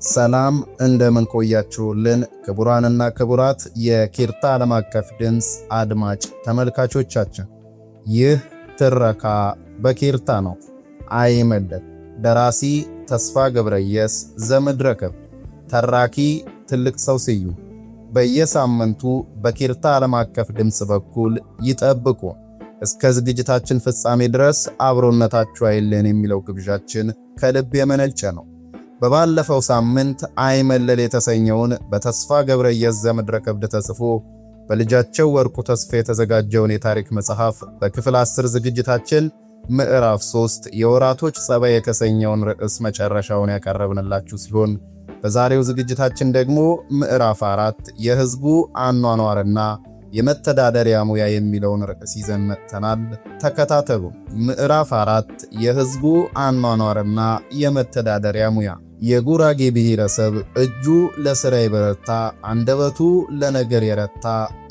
ሰላም እንደምን ቆያችሁልን? ክቡራንና ክቡራት የኬርታ ዓለም አቀፍ ድምፅ አድማጭ ተመልካቾቻችን፣ ይህ ትረካ በኬርታ ነው። አይመለል። ደራሲ ተስፋ ገብረየስ ዘምድረከብ፣ ተራኪ ትልቅ ሰው ስዩም። በየሳምንቱ በኬርታ ዓለም አቀፍ ድምፅ በኩል ይጠብቁ። እስከ ዝግጅታችን ፍጻሜ ድረስ አብሮነታችሁ አይለን የሚለው ግብዣችን ከልብ የመነጨ ነው። በባለፈው ሳምንት አይመለል የተሰኘውን በተስፋ ገብረየስ ዘምድረከብ ተጽፎ በልጃቸው ወርቁ ተስፋ የተዘጋጀውን የታሪክ መጽሐፍ በክፍል 10 ዝግጅታችን ምዕራፍ 3 የወራቶች ጸባይ የተሰኘውን ርዕስ መጨረሻውን ያቀረብንላችሁ ሲሆን በዛሬው ዝግጅታችን ደግሞ ምዕራፍ 4 የህዝቡ አኗኗርና የመተዳደሪያ ሙያ የሚለውን ርዕስ ይዘን መጥተናል። ተከታተሉ። ምዕራፍ 4 የህዝቡ አኗኗርና የመተዳደሪያ ሙያ። የጉራጌ ብሔረሰብ እጁ ለሥራ የበረታ፣ አንደበቱ ለነገር የረታ፣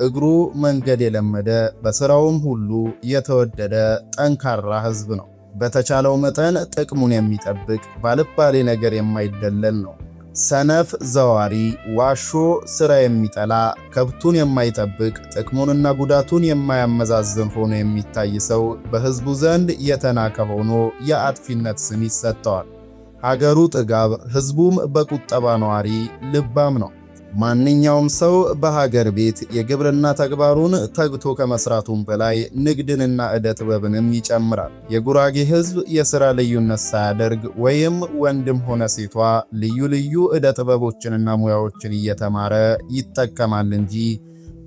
እግሩ መንገድ የለመደ፣ በሥራውም ሁሉ የተወደደ ጠንካራ ህዝብ ነው። በተቻለው መጠን ጥቅሙን የሚጠብቅ፣ ባልባሌ ነገር የማይደለል ነው። ሰነፍ፣ ዘዋሪ፣ ዋሾ፣ ሥራ የሚጠላ፣ ከብቱን የማይጠብቅ፣ ጥቅሙንና ጉዳቱን የማያመዛዝን ሆኖ የሚታይ ሰው በህዝቡ ዘንድ የተናቀ ሆኖ የአጥፊነት ስም ይሰጠዋል። ሀገሩ ጥጋብ፣ ህዝቡም በቁጠባ ነዋሪ ልባም ነው። ማንኛውም ሰው በሀገር ቤት የግብርና ተግባሩን ተግቶ ከመስራቱም በላይ ንግድንና ዕደ ጥበብንም ይጨምራል። የጉራጌ ህዝብ የሥራ ልዩነት ሳያደርግ ወይም ወንድም ሆነ ሴቷ ልዩ ልዩ ዕደ ጥበቦችንና ሙያዎችን እየተማረ ይጠቀማል እንጂ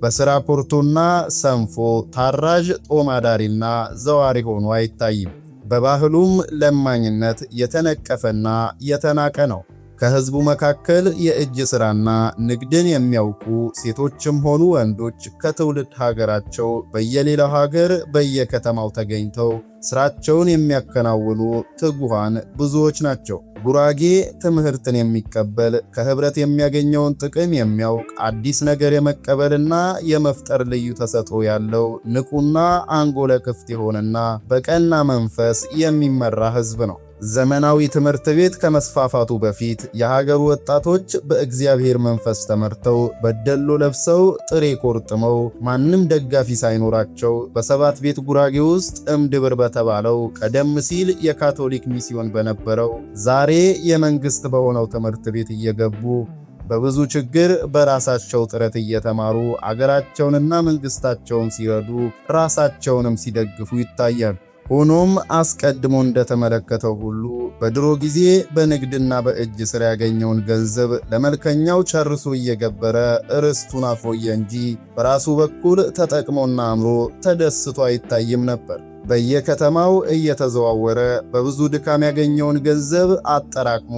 በሥራ ኮርቶና ሰንፎ ታራዥ ጦማዳሪና ዘዋሪ ሆኖ አይታይም። በባህሉም ለማኝነት የተነቀፈና የተናቀ ነው። ከህዝቡ መካከል የእጅ ሥራና ንግድን የሚያውቁ ሴቶችም ሆኑ ወንዶች ከትውልድ ሀገራቸው በየሌላው ሀገር በየከተማው ተገኝተው ሥራቸውን የሚያከናውኑ ትጉሃን ብዙዎች ናቸው። ጉራጌ ትምህርትን የሚቀበል፣ ከህብረት የሚያገኘውን ጥቅም የሚያውቅ፣ አዲስ ነገር የመቀበልና የመፍጠር ልዩ ተሰጥኦ ያለው ንቁና አንጎለ ክፍት የሆነና በቀና መንፈስ የሚመራ ህዝብ ነው። ዘመናዊ ትምህርት ቤት ከመስፋፋቱ በፊት የሀገሩ ወጣቶች በእግዚአብሔር መንፈስ ተመርተው በደሎ ለብሰው ጥሬ ቆርጥመው ማንም ደጋፊ ሳይኖራቸው በሰባት ቤት ጉራጌ ውስጥ እምድብር በተባለው ቀደም ሲል የካቶሊክ ሚስዮን በነበረው ዛሬ የመንግስት በሆነው ትምህርት ቤት እየገቡ በብዙ ችግር በራሳቸው ጥረት እየተማሩ አገራቸውንና መንግስታቸውን ሲረዱ ራሳቸውንም ሲደግፉ ይታያል። ሆኖም አስቀድሞ እንደተመለከተው ሁሉ በድሮ ጊዜ በንግድና በእጅ ሥራ ያገኘውን ገንዘብ ለመልከኛው ቸርሶ እየገበረ ርስቱን አፎየ እንጂ በራሱ በኩል ተጠቅሞና አምሮ ተደስቶ አይታይም ነበር። በየከተማው እየተዘዋወረ በብዙ ድካም ያገኘውን ገንዘብ አጠራቅሞ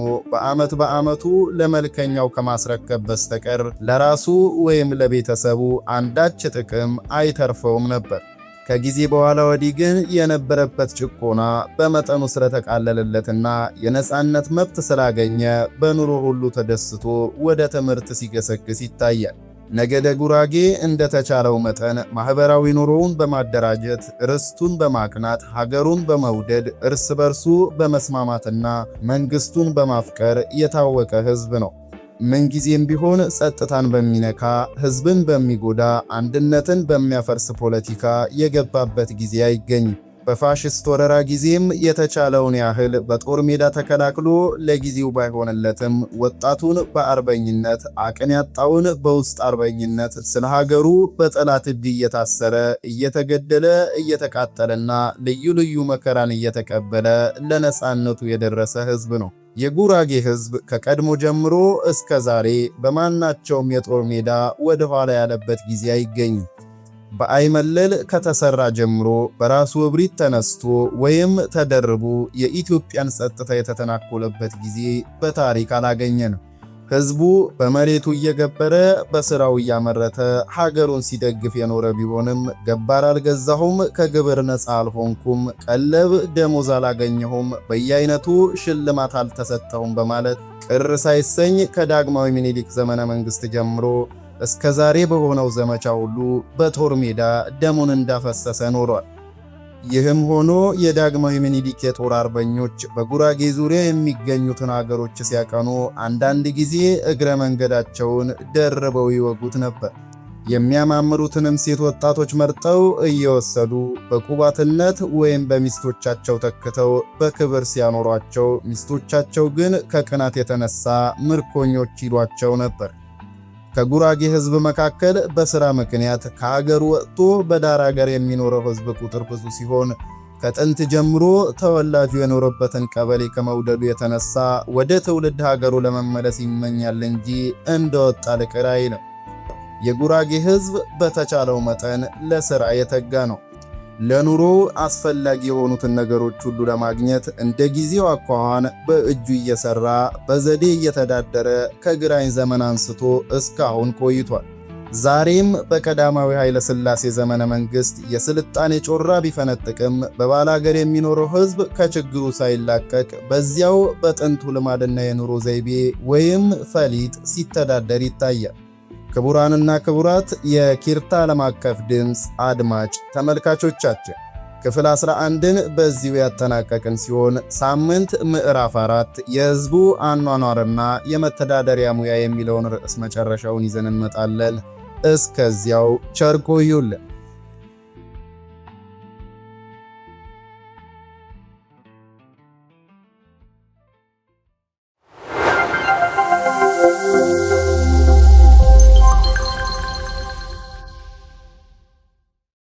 በዓመቱ ለመልከኛው ከማስረከብ በስተቀር ለራሱ ወይም ለቤተሰቡ አንዳች ጥቅም አይተርፈውም ነበር። ከጊዜ በኋላ ወዲህ ግን የነበረበት ጭቆና በመጠኑ ስለተቃለለለትና የነጻነት መብት ስላገኘ በኑሮ ሁሉ ተደስቶ ወደ ትምህርት ሲገሰግስ ይታያል። ነገደ ጉራጌ እንደተቻለው መጠን ማህበራዊ ኑሮውን በማደራጀት ርስቱን በማቅናት ሀገሩን በመውደድ እርስ በርሱ በመስማማትና መንግስቱን በማፍቀር የታወቀ ህዝብ ነው። ምንጊዜም ቢሆን ጸጥታን በሚነካ ህዝብን በሚጎዳ አንድነትን በሚያፈርስ ፖለቲካ የገባበት ጊዜ አይገኝም። በፋሽስት ወረራ ጊዜም የተቻለውን ያህል በጦር ሜዳ ተከላክሎ ለጊዜው ባይሆንለትም ወጣቱን በአርበኝነት አቅን ያጣውን በውስጥ አርበኝነት ስለ ሀገሩ በጠላት እጅ እየታሰረ እየተገደለ እየተቃጠለና ልዩ ልዩ መከራን እየተቀበለ ለነጻነቱ የደረሰ ህዝብ ነው። የጉራጌ ህዝብ ከቀድሞ ጀምሮ እስከ ዛሬ በማናቸውም የጦር ሜዳ ወደ ኋላ ያለበት ጊዜ አይገኝም። በአይመለል ከተሰራ ጀምሮ በራሱ እብሪት ተነስቶ ወይም ተደርቦ የኢትዮጵያን ጸጥታ የተተናኮለበት ጊዜ በታሪክ አላገኘንም። ህዝቡ በመሬቱ እየገበረ በሥራው እያመረተ ሀገሩን ሲደግፍ የኖረ ቢሆንም ገባር አልገዛሁም፣ ከግብር ነፃ አልሆንኩም፣ ቀለብ ደሞዝ አላገኘሁም፣ በየአይነቱ ሽልማት አልተሰጠሁም በማለት ቅር ሳይሰኝ ከዳግማዊ ምኒልክ ዘመነ መንግስት ጀምሮ እስከ ዛሬ በሆነው ዘመቻ ሁሉ በጦር ሜዳ ደሙን እንዳፈሰሰ ኖሯል። ይህም ሆኖ የዳግማዊ ምኒልክ የጦር አርበኞች በጉራጌ ዙሪያ የሚገኙትን አገሮች ሲያቀኑ አንዳንድ ጊዜ እግረ መንገዳቸውን ደርበው ይወጉት ነበር። የሚያማምሩትንም ሴት ወጣቶች መርጠው እየወሰዱ በቁባትነት ወይም በሚስቶቻቸው ተክተው በክብር ሲያኖሯቸው፣ ሚስቶቻቸው ግን ከቅናት የተነሳ ምርኮኞች ይሏቸው ነበር። ከጉራጌ ሕዝብ መካከል በሥራ ምክንያት ከሀገር ወጥቶ በዳር ሀገር የሚኖረው ሕዝብ ቁጥር ብዙ ሲሆን ከጥንት ጀምሮ ተወላጁ የኖረበትን ቀበሌ ከመውደዱ የተነሳ ወደ ትውልድ ሀገሩ ለመመለስ ይመኛል እንጂ እንደወጣ ልቅር አይልም። የጉራጌ ሕዝብ በተቻለው መጠን ለሥራ የተጋ ነው። ለኑሮ አስፈላጊ የሆኑትን ነገሮች ሁሉ ለማግኘት እንደ ጊዜው አኳኋን በእጁ እየሰራ በዘዴ እየተዳደረ ከግራኝ ዘመን አንስቶ እስካሁን ቆይቷል። ዛሬም በቀዳማዊ ኃይለ ሥላሴ ዘመነ መንግሥት የስልጣኔ ጮራ ቢፈነጥቅም በባላገር የሚኖረው ሕዝብ ከችግሩ ሳይላቀቅ በዚያው በጥንቱ ልማድና የኑሮ ዘይቤ ወይም ፈሊጥ ሲተዳደር ይታያል። ክቡራንና ክቡራት የኪርታ ዓለም አቀፍ ድምፅ አድማጭ ተመልካቾቻችን ክፍል 11ን በዚሁ ያጠናቀቅን ሲሆን ሳምንት ምዕራፍ 4 የሕዝቡ አኗኗርና የመተዳደሪያ ሙያ የሚለውን ርዕስ መጨረሻውን ይዘን እንመጣለን። እስከዚያው ቸር ቆዩልን።